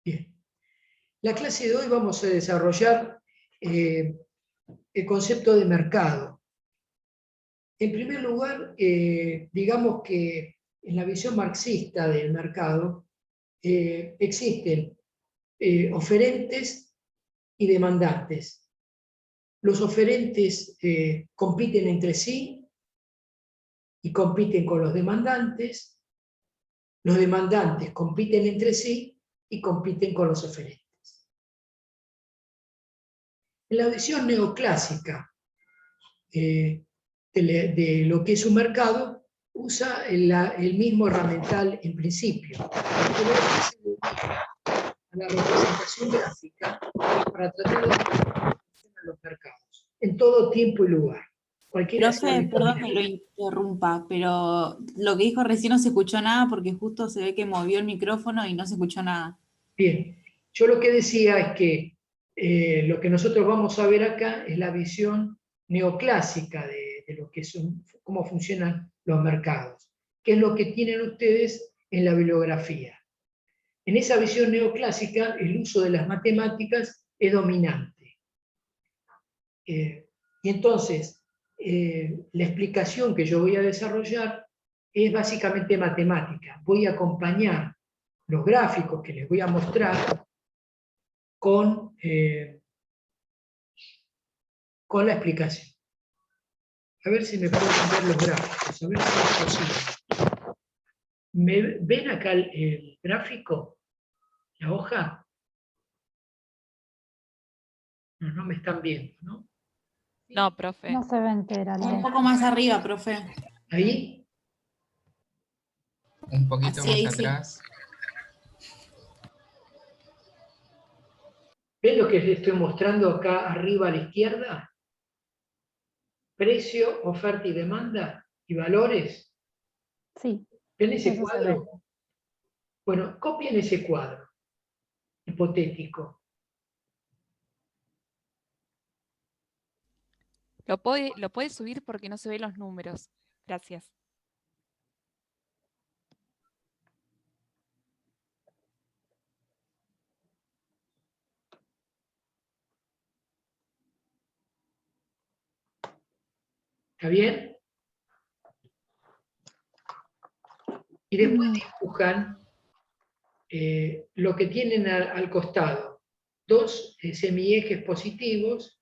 Bien. La clase de hoy vamos a desarrollar el concepto de mercado. En primer lugar, digamos que en la visión marxista del mercado existen oferentes y demandantes. Los oferentes compiten entre sí y compiten con los demandantes compiten entre sí y compiten con los oferentes. En la visión neoclásica de lo que es un mercado, usa el mismo herramental en principio, a la representación gráfica para tratar de funcionar los mercados, en todo tiempo y lugar. Profe, perdón que lo interrumpa, pero lo que dijo recién no se escuchó nada porque justo se ve que movió el micrófono y no se escuchó nada. Bien, yo lo que decía es que lo que nosotros vamos a ver acá es la visión neoclásica de lo que son, cómo funcionan los mercados, que es lo que tienen ustedes en la bibliografía. En esa visión neoclásica, el uso de las matemáticas es dominante. Y entonces, la explicación que yo voy a desarrollar es básicamente matemática. Voy a acompañar los gráficos que les voy a mostrar con la explicación. A ver si me pueden ver los gráficos, a ver si es posible. ¿Ven acá el gráfico? ¿La hoja? No, no me están viendo, ¿no? No, profe. No se ve entera. Un poco más arriba, profe. ¿Ahí? Un poquito Así, más ahí atrás. ¿Ven lo que les estoy mostrando acá arriba a la izquierda? Precio, oferta y demanda y valores. Sí. ¿Ven ese Eso se cuadro? Bueno, copien ese cuadro hipotético. Lo puede subir porque no se ven los números. Gracias. ¿Está bien? Y después dibujan lo que tienen al costado. Dos semiejes positivos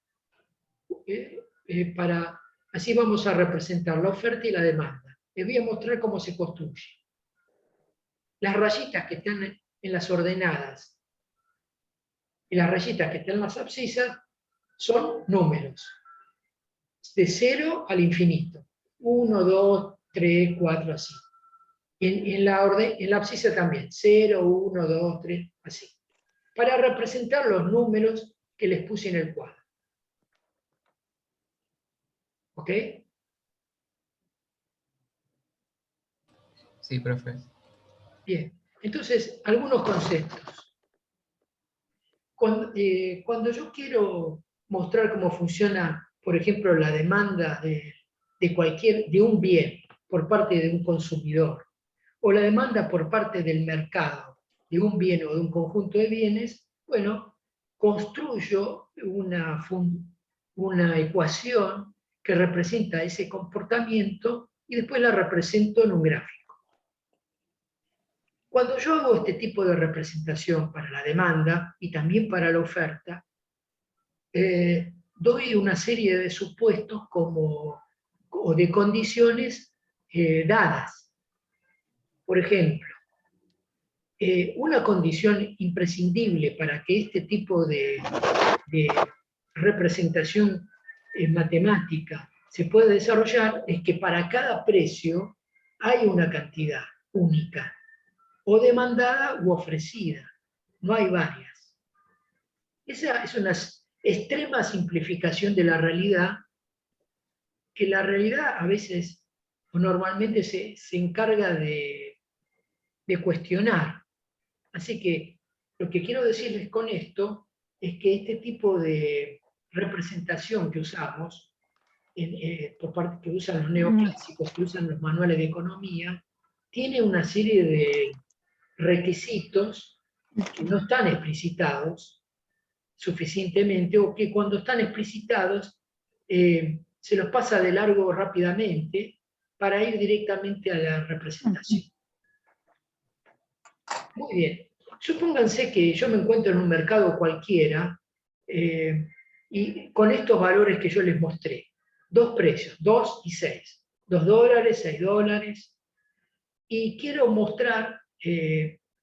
así vamos a representar la oferta y la demanda. Les voy a mostrar cómo se construye. Las rayitas que están en las ordenadas y las rayitas que están en las abscisas son números. De 0 al infinito. 1, 2, 3, 4, así. En la abscisa también. 0, 1, 2, 3, así. Para representar los números que les puse en el cuadro. ¿Ok? Sí, profe. Bien. Entonces, algunos conceptos. Cuando yo quiero mostrar cómo funciona, por ejemplo, la demanda de un bien por parte de un consumidor, o la demanda por parte del mercado de un bien o de un conjunto de bienes, bueno, construyo una ecuación que representa ese comportamiento y después la represento en un gráfico. Cuando yo hago este tipo de representación para la demanda y también para la oferta, doy una serie de supuestos o de condiciones dadas. Por ejemplo, una condición imprescindible para que este tipo de representación matemática se pueda desarrollar es que para cada precio hay una cantidad única, o demandada u ofrecida, no hay varias. Esa es una extrema simplificación de la realidad, que la realidad a veces o normalmente se encarga de cuestionar. Así que lo que quiero decirles con esto es que este tipo de representación que usamos, por parte que usan los neoclásicos, que usan los manuales de economía, tiene una serie de requisitos que no están explicitados suficientemente, o que cuando están explicitados se los pasa de largo rápidamente para ir directamente a la representación. Muy bien. Supónganse que yo me encuentro en un mercado cualquiera y con estos valores que yo les mostré. Dos precios, 2 y 6. 2 dólares, 6 dólares. Y quiero mostrar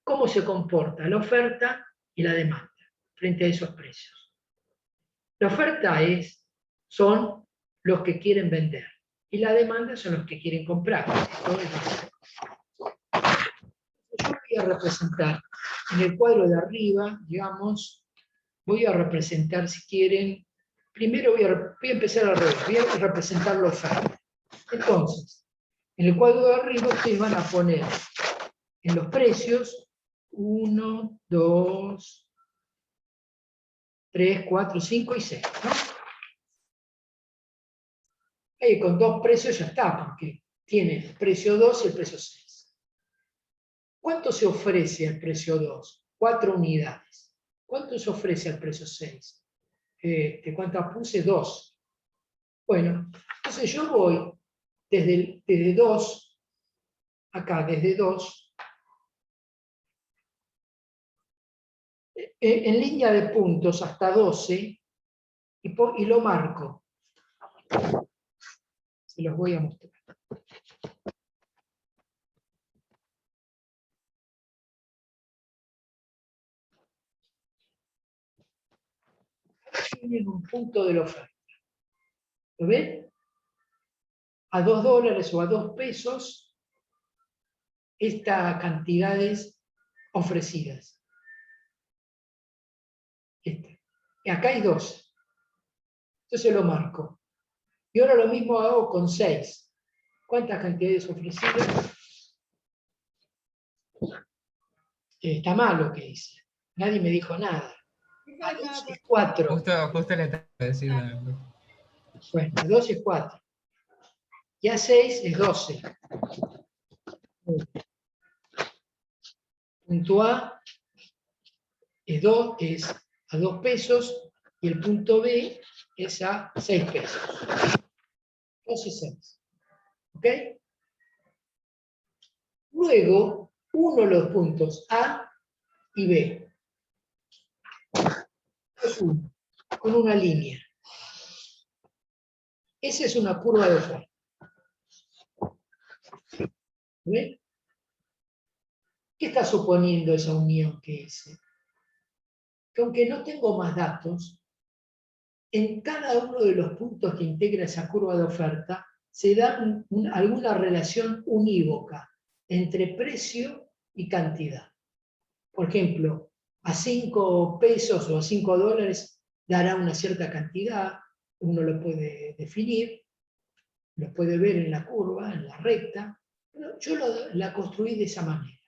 cómo se comporta la oferta y la demanda frente a esos precios. La oferta son los que quieren vender y la demanda son los que quieren comprar. Yo voy a representar en el cuadro de arriba, digamos, voy a representar, si quieren, primero voy a empezar al revés, voy a representar la oferta. Entonces, en el cuadro de arriba ustedes van a poner en los precios 1, 2, 3, 4, 5 y 6, ¿no? Ahí con dos precios ya está, porque tiene el precio 2 y el precio 6. ¿Cuánto se ofrece al precio 2? 4 unidades. ¿Cuánto se ofrece al precio 6? ¿Cuántas puse? 2. Bueno, entonces yo voy desde 2, acá desde 2, en línea de puntos hasta 12, y lo marco. Se los voy a mostrar. Tienen un punto de la oferta. ¿Lo ven? A 2 dólares o a 2 pesos, estas cantidades ofrecidas. Y acá hay 2. Entonces lo marco. Y ahora lo mismo hago con 6. ¿Cuántas cantidades ofrecidas? Está mal lo que hice. Nadie me dijo nada. A 2 es 4. Justo le tengo que decir. Bueno, a 2 es 4. Y a 6 es 12. Punto A es a 2 pesos y el punto B es a 6 pesos. 2 y 6. ¿Ok? Luego, uno de los puntos A y B. Con una línea. Esa es una curva de oferta. ¿Ven? ¿Qué está suponiendo esa unión que hice? Que aunque no tengo más datos, en cada uno de los puntos que integra esa curva de oferta se da alguna relación unívoca entre precio y cantidad. Por ejemplo, a 5 pesos o a 5 dólares dará una cierta cantidad, uno lo puede definir, lo puede ver en la curva, en la recta, pero yo la construí de esa manera.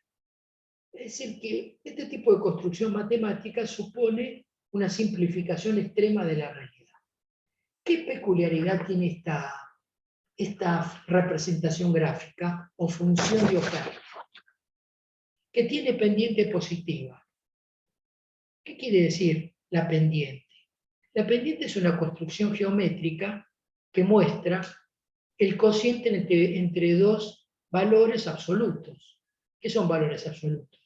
Es decir, que este tipo de construcción matemática supone una simplificación extrema de la realidad. ¿Qué peculiaridad tiene esta representación gráfica o función de oferta? Que tiene pendiente positiva. ¿Qué quiere decir la pendiente? La pendiente es una construcción geométrica que muestra el cociente entre dos valores absolutos. ¿Qué son valores absolutos?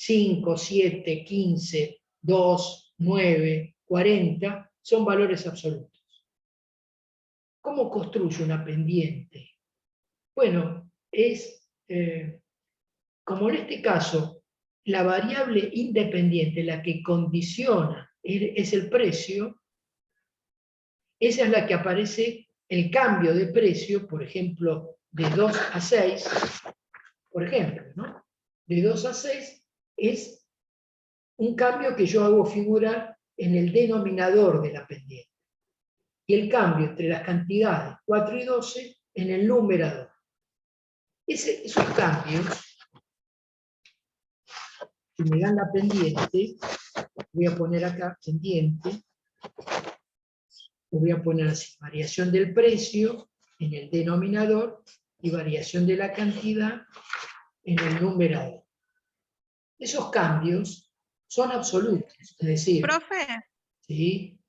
5, 7, 15, 2, 9, 40 son valores absolutos. ¿Cómo construye una pendiente? Bueno, es como en este caso, la variable independiente, la que condiciona, es el precio, esa es la que aparece el cambio de precio, por ejemplo, de 2 a 6, por ejemplo, ¿no? De 2 a 6 es un cambio que yo hago figurar en el denominador de la pendiente. Y el cambio entre las cantidades 4 y 12 en el numerador. Esos cambios que me dan la pendiente, voy a poner acá pendiente, voy a poner así, variación del precio en el denominador y variación de la cantidad en el numerador. Esos cambios son absolutos. Es decir, Profe, ¿sí?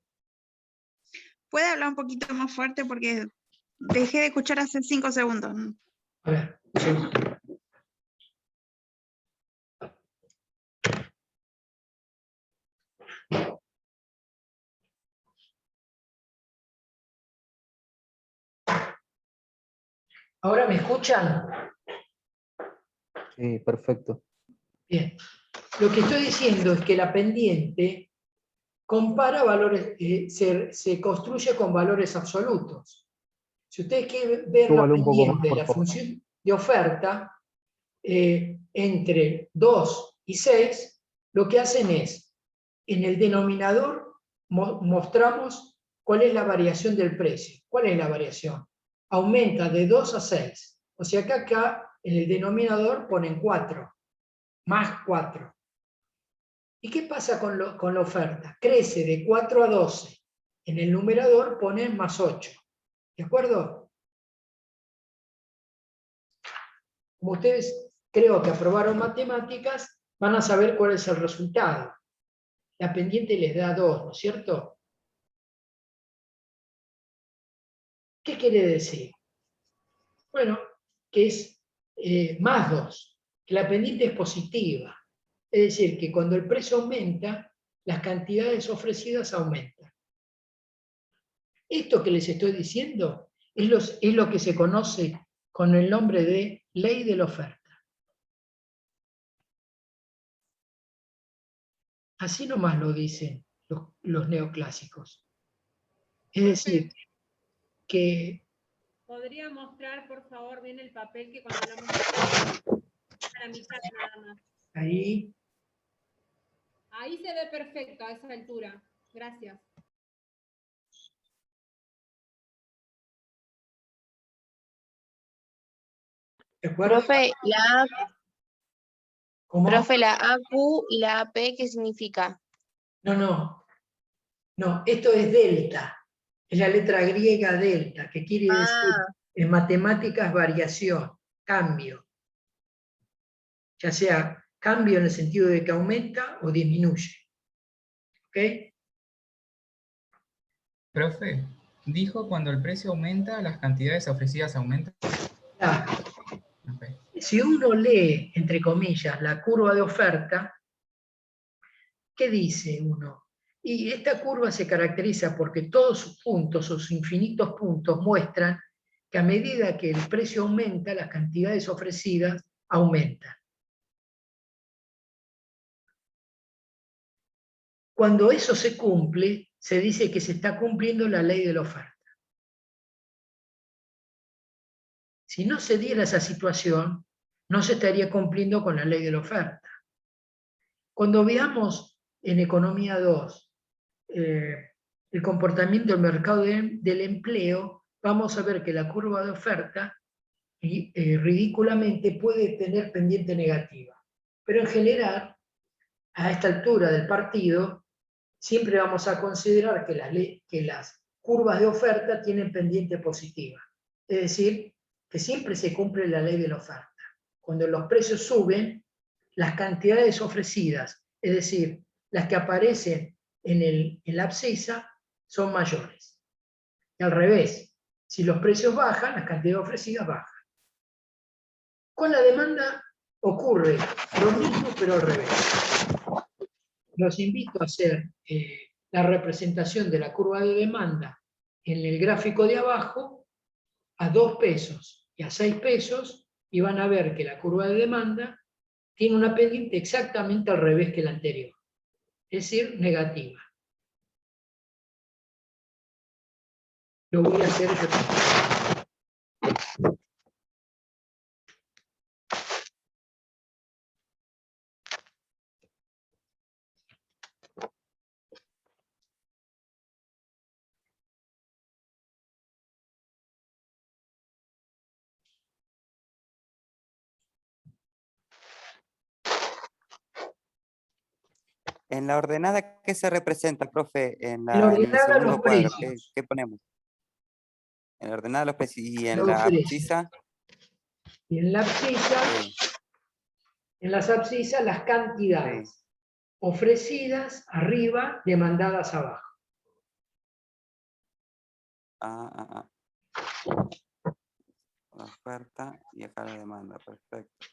¿puede hablar un poquito más fuerte? Porque dejé de escuchar hace 5 segundos. A ver, un segundo. ¿Ahora me escuchan? Sí, perfecto. Bien. Lo que estoy diciendo es que la pendiente compara valores, se construye con valores absolutos. Si ustedes quieren ver la Súbalo un poco más, pendiente de por la favor. función de oferta, entre 2 y 6, lo que hacen es, en el denominador mostramos cuál es la variación del precio. ¿Cuál es la variación? Aumenta de 2 a 6. O sea que acá en el denominador ponen 4, más 4. ¿Y qué pasa con la oferta? Crece de 4 a 12. En el numerador ponen más 8. ¿De acuerdo? Como ustedes creo que aprobaron matemáticas, van a saber cuál es el resultado. La pendiente les da 2, ¿no es cierto? ¿Qué quiere decir? Bueno, que es más 2, que la pendiente es positiva. Es decir, que cuando el precio aumenta, las cantidades ofrecidas aumentan. Esto que les estoy diciendo es lo que se conoce con el nombre de ley de la oferta. Así nomás lo dicen los neoclásicos. Es decir, que... ¿Podría mostrar, por favor, bien el papel que cuando hablamos a la mitad nada más? Ahí, Ahí se ve perfecto a esa altura. Gracias. ¿de acuerdo? ¿Cómo? Profe, la AQ y la AP, ¿qué significa? No, esto es delta. Es la letra griega delta, que quiere decir en matemáticas variación, cambio. Ya sea cambio en el sentido de que aumenta o disminuye. ¿Ok? Profe, dijo cuando el precio aumenta, las cantidades ofrecidas aumentan. Claro. Okay. Si uno lee, entre comillas, la curva de oferta, ¿qué dice uno? Y esta curva se caracteriza porque todos sus puntos, sus infinitos puntos, muestran que a medida que el precio aumenta, las cantidades ofrecidas aumentan. Cuando eso se cumple, se dice que se está cumpliendo la ley de la oferta. Si no se diera esa situación, no se estaría cumpliendo con la ley de la oferta. Cuando veamos en Economía 2 el comportamiento del mercado del empleo, vamos a ver que la curva de oferta ridículamente puede tener pendiente negativa. Pero en general, a esta altura del partido, siempre vamos a considerar que las curvas de oferta tienen pendiente positiva. Es decir, que siempre se cumple la ley de la oferta. Cuando los precios suben, las cantidades ofrecidas, es decir, las que aparecen en la abscisa, son mayores. Y al revés, si los precios bajan, las cantidades ofrecidas bajan. Con la demanda ocurre lo mismo, pero al revés. Los invito a hacer la representación de la curva de demanda en el gráfico de abajo a 2 pesos y a 6 pesos, y van a ver que la curva de demanda tiene una pendiente exactamente al revés que la anterior, es decir, negativa. Lo voy a hacer yo también. En la ordenada, ¿qué se representa, profe? En En la el ordenada segundo los cuadro, precios. ¿qué ponemos? En la ordenada los precios y en Los la precios. abscisa. Y en la abscisa, Sí. en las abscisas las cantidades. Sí. ofrecidas arriba, demandadas abajo. La oferta y acá la demanda, perfecto.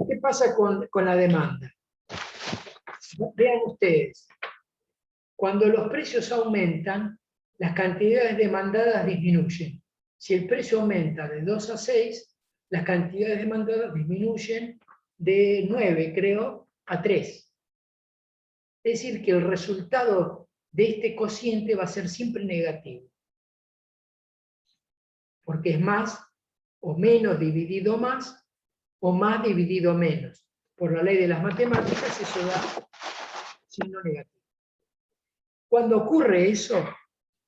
¿Qué pasa con la demanda? Vean ustedes, cuando los precios aumentan, las cantidades demandadas disminuyen. Si el precio aumenta de 2 a 6, las cantidades demandadas disminuyen de 9, creo, a 3. Es decir, que el resultado de este cociente va a ser siempre negativo. Porque es más o menos dividido más, o más dividido menos. Por la ley de las matemáticas eso da signo negativo. Cuando ocurre eso,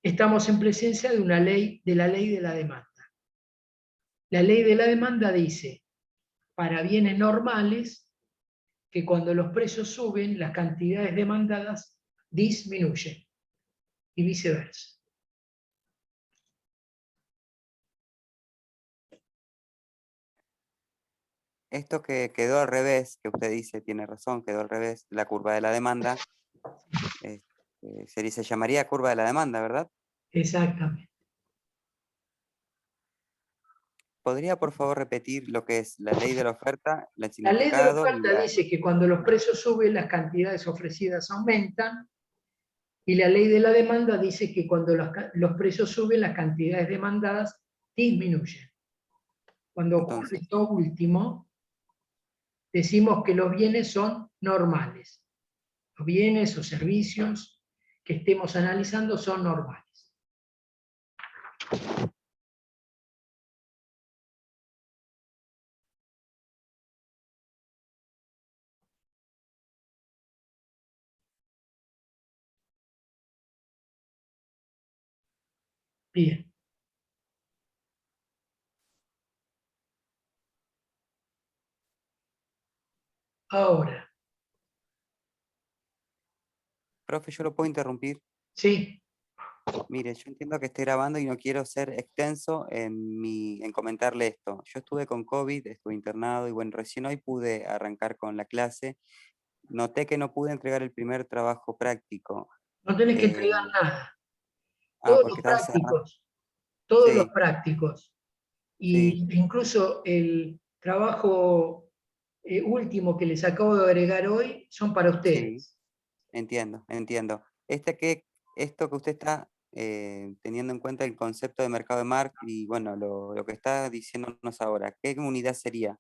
estamos en presencia de una ley, de la ley de la demanda. La ley de la demanda dice, para bienes normales, que cuando los precios suben, las cantidades demandadas disminuyen, y viceversa. Esto que quedó al revés, que usted dice, tiene razón, quedó al revés, la curva de la demanda, se llamaría curva de la demanda, ¿verdad? Exactamente. ¿Podría, por favor, repetir lo que es la ley de la oferta, el La ley de la significado? oferta dice que cuando los precios suben, las cantidades ofrecidas aumentan, y la ley de la demanda dice que cuando los precios suben, las cantidades demandadas disminuyen. Cuando ocurre Entonces, esto último, decimos que los bienes son normales. Los bienes o servicios que estemos analizando son normales. Bien. Ahora, profe, ¿yo lo puedo interrumpir? sí, Mire, yo entiendo que esté grabando y no quiero ser extenso en comentarle esto. Yo estuve con COVID, estuve internado y bueno, recién hoy pude arrancar con la clase. Noté que no pude entregar el primer trabajo práctico. no tenés que entregar nada. Porque estaba cerrado. Todos los Sí, prácticos, sí, y incluso el trabajo último que les acabo de agregar hoy son para sí, ustedes. entiendo. Esto que usted está teniendo en cuenta el concepto de mercado de Marx y bueno, lo que está diciéndonos ahora, ¿qué unidad sería?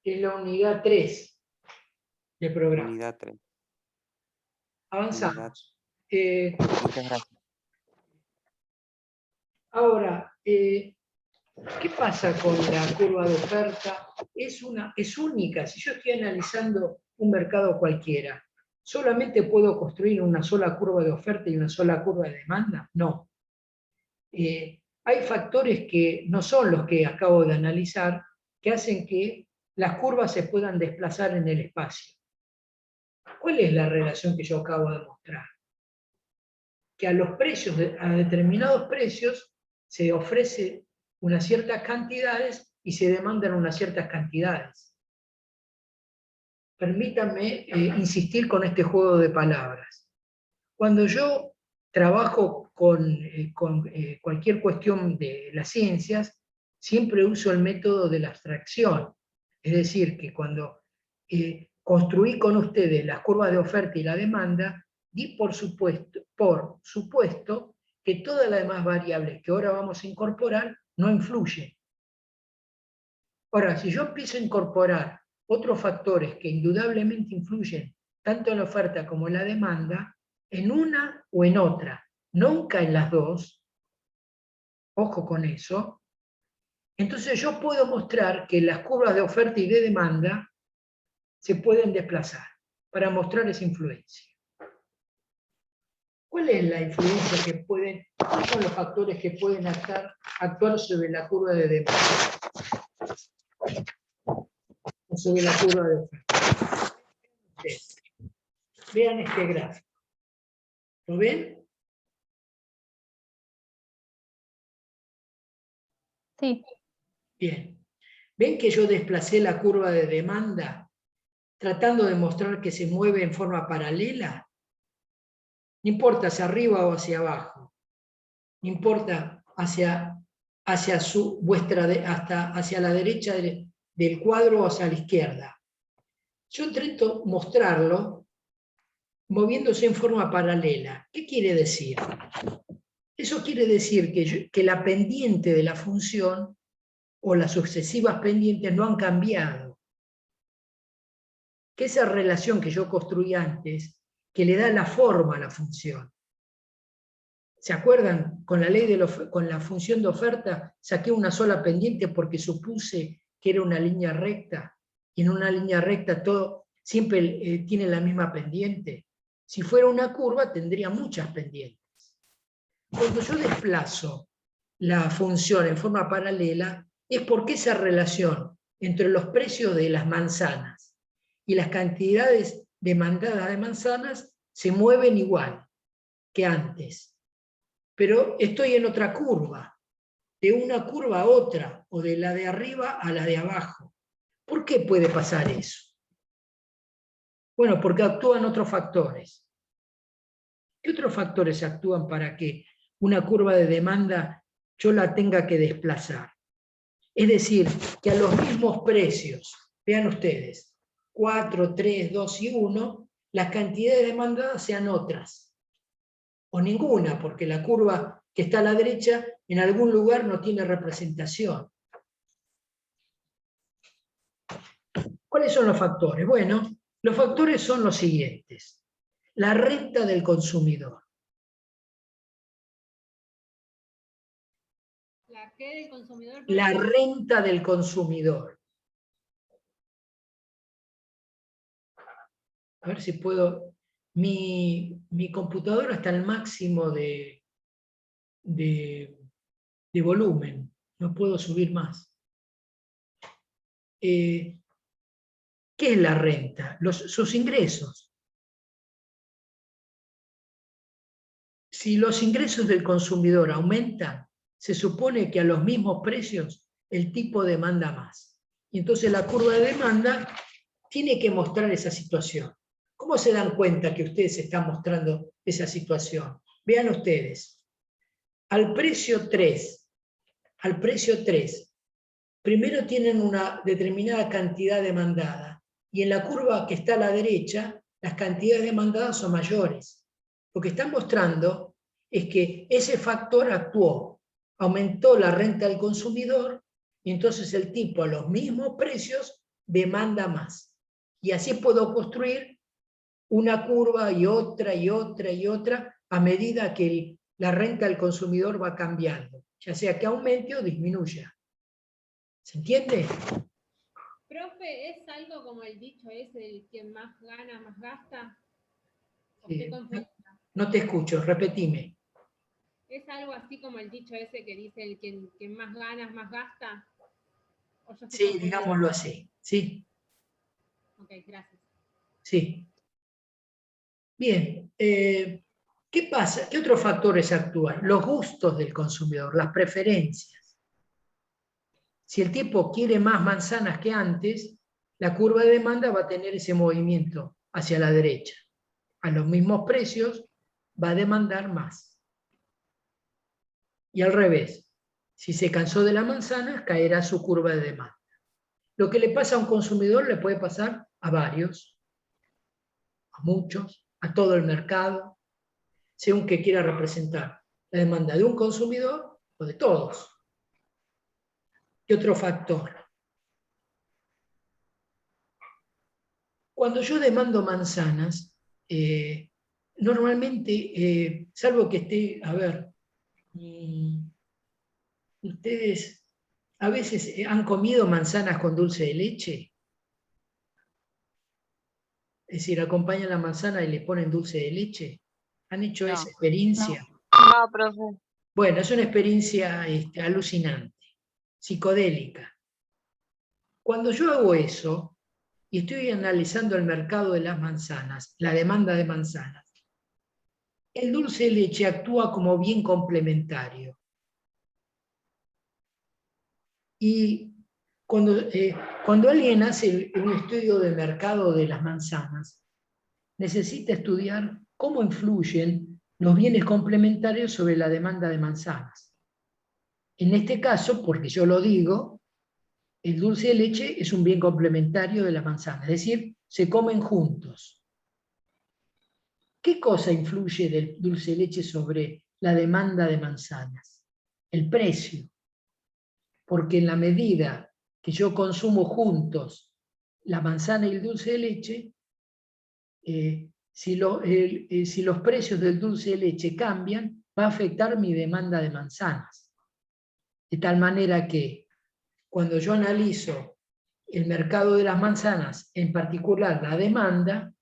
Es la unidad 3 del programa. Unidad 3. Avanzamos. Muchas gracias. Ahora, ¿qué pasa con la curva de oferta? Es única. Si yo estoy analizando un mercado cualquiera, ¿solamente puedo construir una sola curva de oferta y una sola curva de demanda? No. Hay factores que no son los que acabo de analizar, que hacen que las curvas se puedan desplazar en el espacio. ¿Cuál es la relación que yo acabo de mostrar? Que a los precios, a determinados precios, se ofrece unas ciertas cantidades y se demandan unas ciertas cantidades. Permítanme insistir con este juego de palabras. Cuando yo trabajo con cualquier cuestión de las ciencias, siempre uso el método de la abstracción. Es decir, que cuando construí con ustedes las curvas de oferta y la demanda, di por supuesto que todas las demás variables que ahora vamos a incorporar no influyen. Ahora, si yo empiezo a incorporar otros factores que indudablemente influyen tanto en la oferta como en la demanda, en una o en otra, nunca en las dos, ojo con eso, entonces yo puedo mostrar que las curvas de oferta y de demanda se pueden desplazar para mostrar esa influencia. ¿Cuál es la influencia que cuáles son los factores que pueden actuar sobre la curva de demanda? O sobre la curva de oferta. Vean este gráfico. ¿Lo ven? Sí, Bien. ¿Ven que yo desplacé la curva de demanda tratando de mostrar que se mueve en forma paralela? No importa hacia arriba o hacia abajo. No importa hacia hacia la derecha del cuadro o hacia la izquierda. Yo intento mostrarlo moviéndose en forma paralela. ¿Qué quiere decir? Eso quiere decir que la pendiente de la función o las sucesivas pendientes no han cambiado. Que esa relación que yo construí antes, que le da la forma a la función. ¿Se acuerdan? Con con la función de oferta saqué una sola pendiente porque supuse que era una línea recta, y en una línea recta todo siempre tiene la misma pendiente. Si fuera una curva tendría muchas pendientes. Cuando yo desplazo la función en forma paralela, es porque esa relación entre los precios de las manzanas y las cantidades demandadas de manzanas se mueven igual que antes. Pero estoy en otra curva, de una curva a otra, o de la de arriba a la de abajo. ¿Por qué puede pasar eso? Bueno, porque actúan otros factores. ¿Qué otros factores actúan para que una curva de demanda yo la tenga que desplazar? Es decir, que a los mismos precios, vean ustedes, 4, 3, 2 y 1, las cantidades demandadas sean otras. O ninguna, porque la curva que está a la derecha en algún lugar no tiene representación. ¿Cuáles son los factores? Bueno, los factores son los siguientes. La renta del consumidor. ¿La qué del consumidor? La renta del consumidor. A ver si puedo. Mi computadora está al máximo de volumen. No puedo subir más. ¿Qué es la renta? Sus ingresos. Si los ingresos del consumidor aumentan, se supone que a los mismos precios el tipo demanda más. Y entonces la curva de demanda tiene que mostrar esa situación. ¿Cómo se dan cuenta que ustedes están mostrando esa situación? Vean ustedes. Al precio 3, primero tienen una determinada cantidad demandada, y en la curva que está a la derecha, las cantidades demandadas son mayores. Lo que están mostrando es que ese factor actuó, aumentó la renta del consumidor, y entonces el tipo a los mismos precios demanda más. Y así puedo construir una curva y otra y otra y otra a medida que la renta del consumidor va cambiando, ya sea que aumente o disminuya. ¿Se entiende? Profe, ¿es algo como el dicho ese, el quien más gana, más gasta? ¿O Sí. estoy confundida? No te escucho, repetime. ¿Es algo así como el dicho ese que dice el quien más gana, más gasta? ¿O yo estoy Sí, confundida? digámoslo así. Sí, Ok, gracias. sí. Bien. ¿Qué pasa? ¿Qué otros factores actúan? Los gustos del consumidor, las preferencias. Si el tipo quiere más manzanas que antes, la curva de demanda va a tener ese movimiento hacia la derecha. A los mismos precios va a demandar más. Y al revés, si se cansó de la manzana, caerá su curva de demanda. Lo que le pasa a un consumidor le puede pasar a varios, a muchos, a todo el mercado, según que quiera representar la demanda de un consumidor o de todos. ¿Qué otro factor? Cuando yo demando manzanas, normalmente, salvo que esté, a ver, ustedes a veces han comido manzanas con dulce de leche. Es decir, acompañan la manzana y le ponen dulce de leche. ¿Han hecho No. esa experiencia? No, profe. Bueno, es una experiencia alucinante, psicodélica. Cuando yo hago eso, y estoy analizando el mercado de las manzanas, la demanda de manzanas, el dulce de leche actúa como bien complementario. Y cuando alguien hace un estudio de mercado de las manzanas, necesita estudiar cómo influyen los bienes complementarios sobre la demanda de manzanas. En este caso, porque yo lo digo, el dulce de leche es un bien complementario de la manzana, es decir, se comen juntos. ¿Qué cosa influye del dulce de leche sobre la demanda de manzanas? El precio. Porque en la medida que yo consumo juntos la manzana y el dulce de leche, si los precios del dulce de leche cambian, va a afectar mi demanda de manzanas. De tal manera que cuando yo analizo el mercado de las manzanas, en particular la demanda,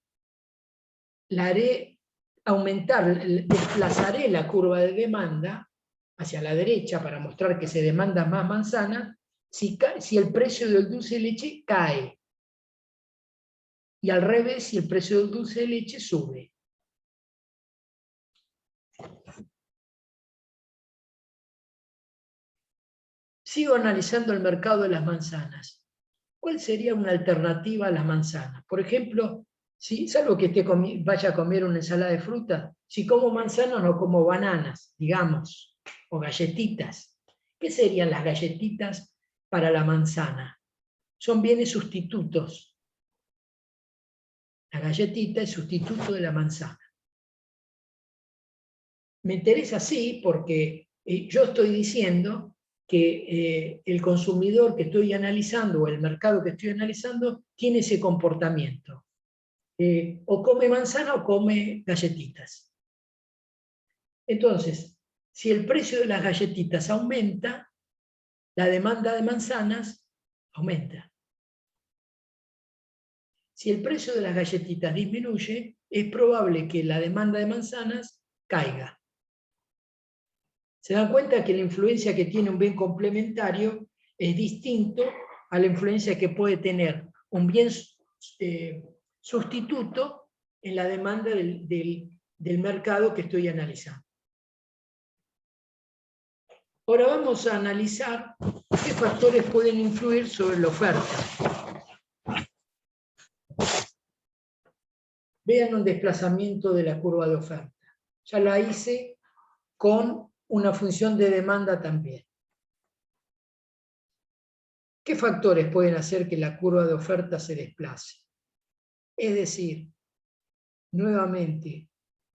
la haré aumentar, desplazaré la curva de demanda hacia la derecha para mostrar que se demanda más manzana si el precio del dulce de leche cae. Y al revés, si el precio del dulce de leche sube. Sigo analizando el mercado de las manzanas. ¿Cuál sería una alternativa a las manzanas? Por ejemplo, salvo que vaya a comer una ensalada de fruta, si como manzanas no como bananas, digamos, o galletitas. ¿Qué serían las galletitas para la manzana? Son bienes sustitutos. La galletita es sustituto de la manzana. Me interesa sí porque yo estoy diciendo que el consumidor que estoy analizando o el mercado que estoy analizando tiene ese comportamiento. O come manzana o come galletitas. Entonces, si el precio de las galletitas aumenta, la demanda de manzanas aumenta. Si el precio de las galletitas disminuye, es probable que la demanda de manzanas caiga. Se dan cuenta que la influencia que tiene un bien complementario es distinto a la influencia que puede tener un bien sustituto en la demanda del mercado que estoy analizando. Ahora vamos a analizar qué factores pueden influir sobre la oferta. Vean un desplazamiento de la curva de oferta. Ya la hice con una función de demanda también. ¿Qué factores pueden hacer que la curva de oferta se desplace? Es decir, nuevamente,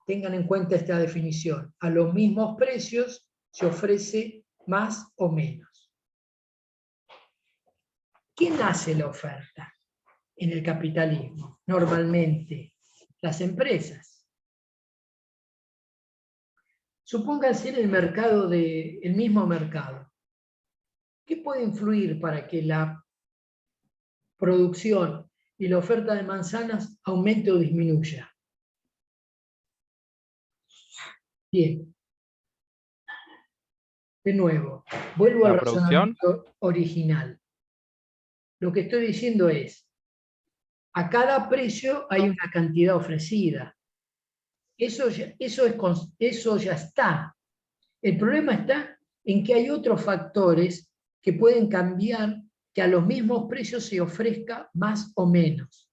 tengan en cuenta esta definición. A los mismos precios se ofrece más o menos. ¿Quién hace la oferta en el capitalismo? Normalmente, las empresas. Supónganse en el mismo mercado. ¿Qué puede influir para que la producción y la oferta de manzanas aumente o disminuya? Bien. De nuevo, vuelvo al razonamiento original. Lo que estoy diciendo es, a cada precio hay una cantidad ofrecida. Eso ya está. El problema está en que hay otros factores que pueden cambiar que a los mismos precios se ofrezca más o menos.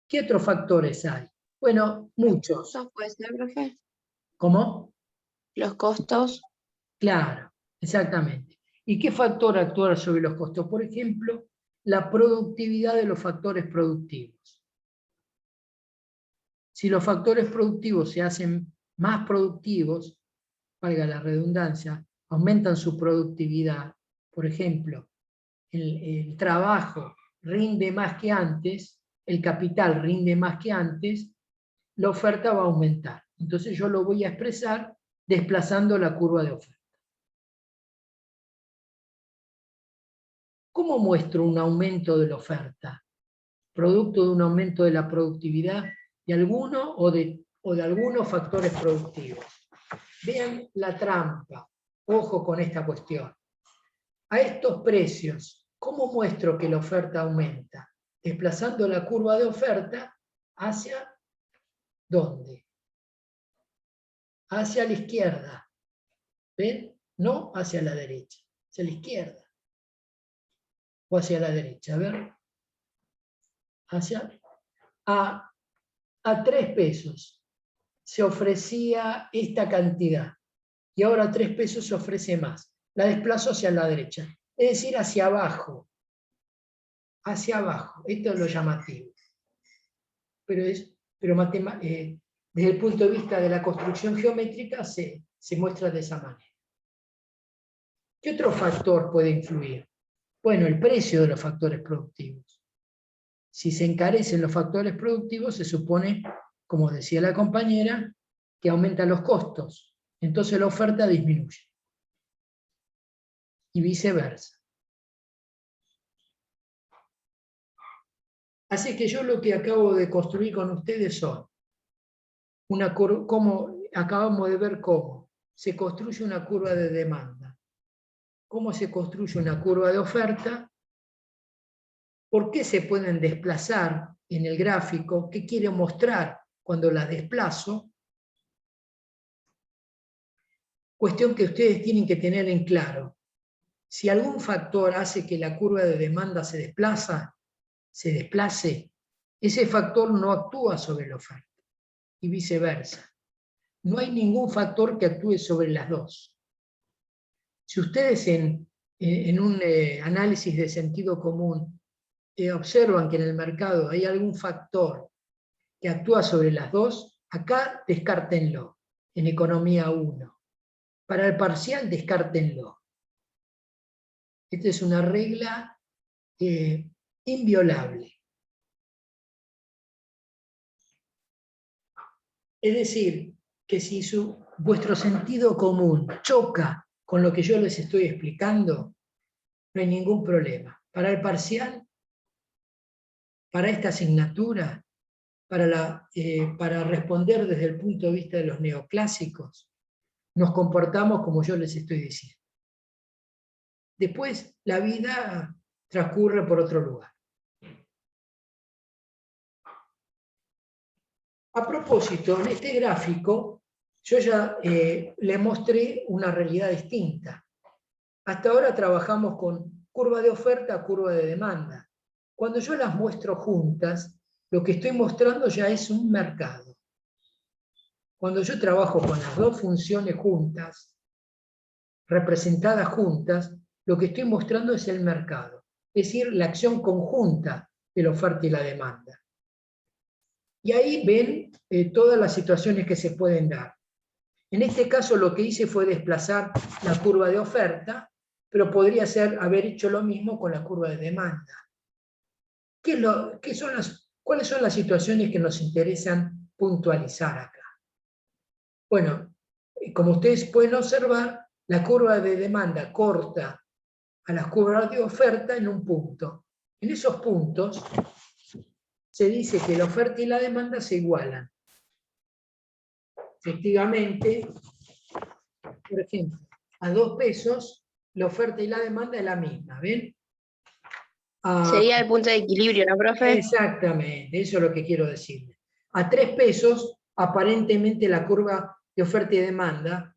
¿Qué otros factores hay? Bueno, muchos. ¿Eso puede ser, profe? ¿Cómo? Los costos. Claro, exactamente. ¿Y qué factor actúa sobre los costos? Por ejemplo, la productividad de los factores productivos. Si los factores productivos se hacen más productivos, valga la redundancia, aumentan su productividad, por ejemplo, el trabajo rinde más que antes, el capital rinde más que antes, la oferta va a aumentar. Entonces yo lo voy a expresar desplazando la curva de oferta. ¿Cómo muestro un aumento de la oferta? Producto de un aumento de la productividad de alguno o de algunos factores productivos. Vean la trampa. Ojo con esta cuestión. A estos precios, ¿cómo muestro que la oferta aumenta? Desplazando la curva de oferta hacia ¿dónde? Hacia la izquierda. ¿Ven? No hacia la derecha, hacia la izquierda. o hacia la derecha? A ver. A 3 pesos se ofrecía esta cantidad y ahora a 3 pesos se ofrece más. La desplazo hacia la derecha, es decir, hacia abajo. Hacia abajo, esto es lo llamativo. Pero desde el punto de vista de la construcción geométrica se muestra de esa manera. ¿Qué otro factor puede influir? Bueno, el precio de los factores productivos. Si se encarecen los factores productivos, se supone, como decía la compañera, que aumentan los costos. Entonces la oferta disminuye. Y viceversa. Así que yo lo que acabo de construir con ustedes son una curva, acabamos de ver cómo se construye una curva de demanda, cómo se construye una curva de oferta, por qué se pueden desplazar en el gráfico, qué quiero mostrar cuando las desplazo, cuestión que ustedes tienen que tener en claro. Si algún factor hace que la curva de demanda se desplace, ese factor no actúa sobre la oferta, y viceversa. No hay ningún factor que actúe sobre las dos. Si ustedes en un análisis de sentido común observan que en el mercado hay algún factor que actúa sobre las dos, acá descártenlo, en economía 1. Para el parcial, descártenlo. Esta es una regla inviolable. Es decir, que si vuestro sentido común choca con lo que yo les estoy explicando, no hay ningún problema. Para el parcial, para esta asignatura, para responder desde el punto de vista de los neoclásicos, nos comportamos como yo les estoy diciendo. Después, la vida transcurre por otro lugar. A propósito, en este gráfico, yo ya le mostré una realidad distinta. Hasta ahora trabajamos con curva de oferta, curva de demanda. Cuando yo las muestro juntas, lo que estoy mostrando ya es un mercado. Cuando yo trabajo con las dos funciones juntas, representadas juntas, lo que estoy mostrando es el mercado, es decir, la acción conjunta de la oferta y la demanda. Y ahí ven todas las situaciones que se pueden dar. En este caso lo que hice fue desplazar la curva de oferta, pero podría haber hecho lo mismo con la curva de demanda. ¿Cuáles son las situaciones que nos interesan puntualizar acá? Bueno, como ustedes pueden observar, la curva de demanda corta a las curvas de oferta en un punto. En esos puntos se dice que la oferta y la demanda se igualan. Efectivamente, por ejemplo, a 2 pesos la oferta y la demanda es la misma, ¿ven? Sería el punto de equilibrio, ¿no, profe? Exactamente, eso es lo que quiero decirle. A 3 pesos, aparentemente la curva de oferta y demanda,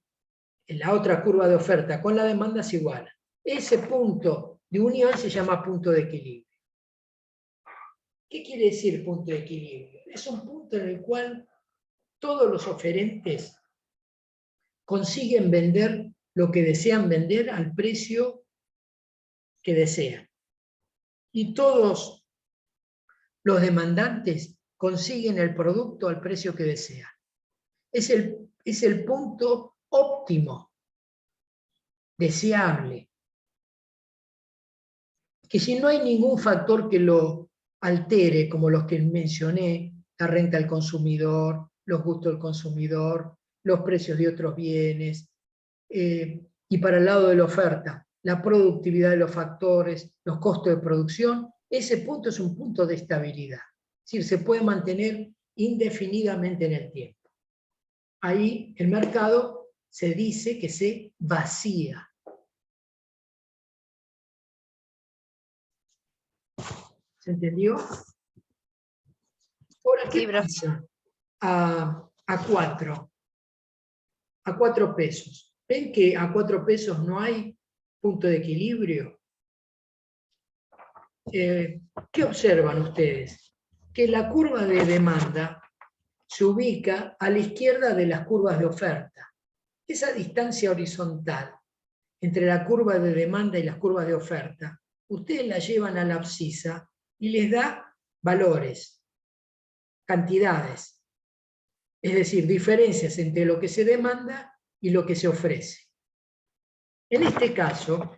en la otra curva de oferta con la demanda se iguala. Ese punto de unión se llama punto de equilibrio. ¿Qué quiere decir punto de equilibrio? Es un punto en el cual todos los oferentes consiguen vender lo que desean vender al precio que desean. Y todos los demandantes consiguen el producto al precio que desean. Es el punto óptimo, deseable. Que si no hay ningún factor que lo altere, como los que mencioné, la renta del consumidor, los gustos del consumidor, los precios de otros bienes, y para el lado de la oferta, la productividad de los factores, los costos de producción, ese punto es un punto de estabilidad. Es decir, se puede mantener indefinidamente en el tiempo. Ahí el mercado se dice que se vacía. ¿Se entendió? Ahora, ¿qué pasa a 4? A 4 pesos. ¿Ven que a 4 pesos no hay punto de equilibrio? ¿qué observan ustedes? Que la curva de demanda se ubica a la izquierda de las curvas de oferta. Esa distancia horizontal entre la curva de demanda y las curvas de oferta, ustedes la llevan a la abscisa y les da valores, cantidades, es decir, diferencias entre lo que se demanda y lo que se ofrece. En este caso,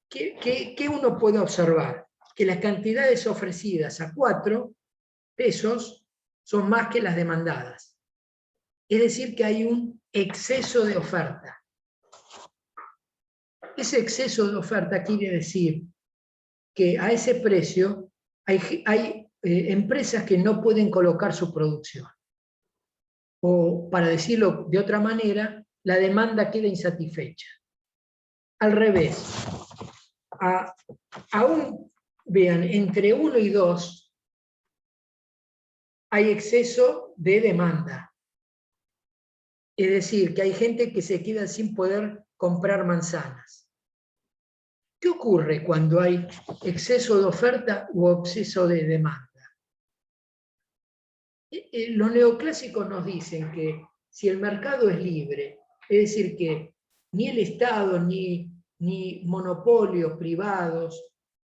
¿qué uno puede observar? Que las cantidades ofrecidas a 4 pesos son más que las demandadas. Es decir, que hay un exceso de oferta. Ese exceso de oferta quiere decir que a ese precio hay empresas que no pueden colocar su producción. O, para decirlo de otra manera, la demanda queda insatisfecha. Al revés, aún, vean, entre 1 y 2 hay exceso de demanda. Es decir, que hay gente que se queda sin poder comprar manzanas. ¿Qué ocurre cuando hay exceso de oferta u exceso de demanda? Los neoclásicos nos dicen que si el mercado es libre, es decir, que ni el Estado, ni monopolios privados,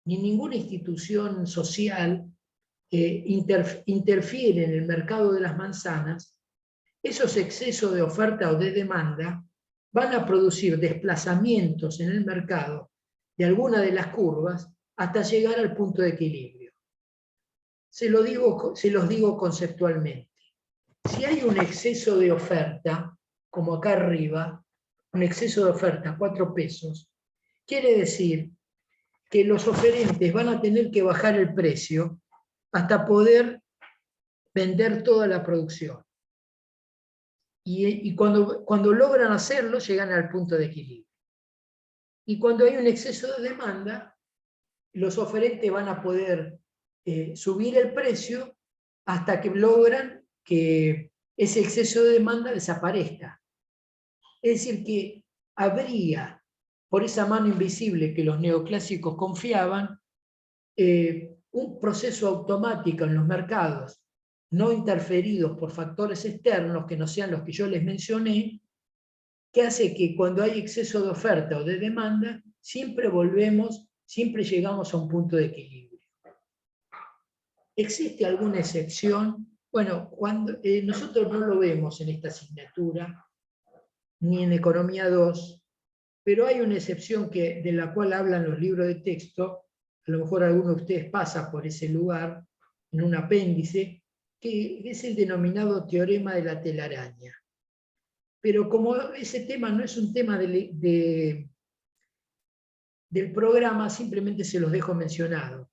ni ninguna institución social interfiere en el mercado de las manzanas, esos excesos de oferta o de demanda van a producir desplazamientos en el mercado de alguna de las curvas hasta llegar al punto de equilibrio. Se los digo conceptualmente. Si hay un exceso de oferta, como acá arriba, un exceso de oferta a 4 pesos, quiere decir que los oferentes van a tener que bajar el precio hasta poder vender toda la producción. Y cuando logran hacerlo, llegan al punto de equilibrio. Y cuando hay un exceso de demanda, los oferentes van a poder subir el precio hasta que logran que ese exceso de demanda desaparezca. Es decir, que habría, por esa mano invisible que los neoclásicos confiaban, un proceso automático en los mercados, no interferidos por factores externos que no sean los que yo les mencioné, que hace que cuando hay exceso de oferta o de demanda, siempre llegamos a un punto de equilibrio. ¿Existe alguna excepción? Bueno, nosotros no lo vemos en esta asignatura, ni en Economía 2, pero hay una excepción de la cual hablan los libros de texto, a lo mejor alguno de ustedes pasa por ese lugar, en un apéndice, que es el denominado teorema de la telaraña. Pero como ese tema no es un tema del programa, simplemente se los dejo mencionado.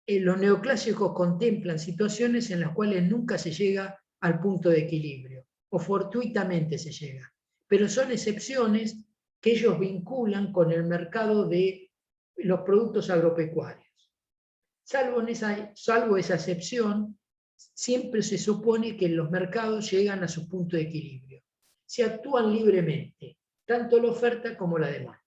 Los neoclásicos contemplan situaciones en las cuales nunca se llega al punto de equilibrio, o fortuitamente se llega. Pero son excepciones que ellos vinculan con el mercado de los productos agropecuarios. Salvo esa excepción, siempre se supone que los mercados llegan a su punto de equilibrio. Se actúan libremente, tanto la oferta como la demanda.